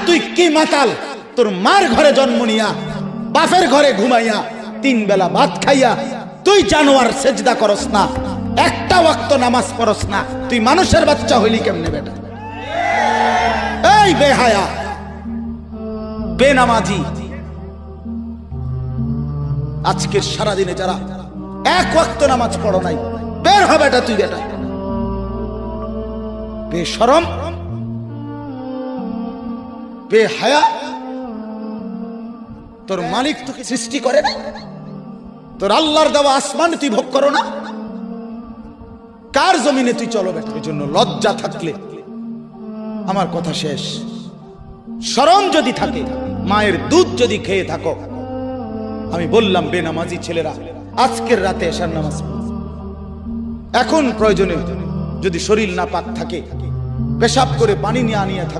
তুই কি মাতাল, তোর মার ঘরে জন্ম নিয়া বাপের ঘরে ঘুমাইয়া 3 বেলা ভাত খাইয়া তুই জানোয়ার সেজদা করস না, একটা ওয়াক্ত নামাজ পড়স না, তুই মানুষের বাচ্চা হইলি কেমনে বেটা? এই বেহায়া বেনামাজি, আজকের সারাদিনে যারা 1 ওয়াক্ত নামাজ পড়ো নাই, বের হবে এটা তুই বেটা। বেশরম বেহায়া, তোর মালিক তোকে সৃষ্টি করে না? তোর আল্লাহর দেওয়া আসমান তুই ভোগ করো না? কার জমিনে তুই চলো বেটা? এই জন্য লজ্জা থাকলে, আমার কথা শেষ, শরম যদি থাকে, মায়ের দুধ যদি খেয়ে থাকো, আমি বললাম বেনামাজি ছেলেরা আজকের রাতে এশার নামাজ পড়ো। এখন প্রয়োজনে যদি শরীর না পাক থাকে, পেশাব করে পানি নিয়ে আনিয়ে থাকে।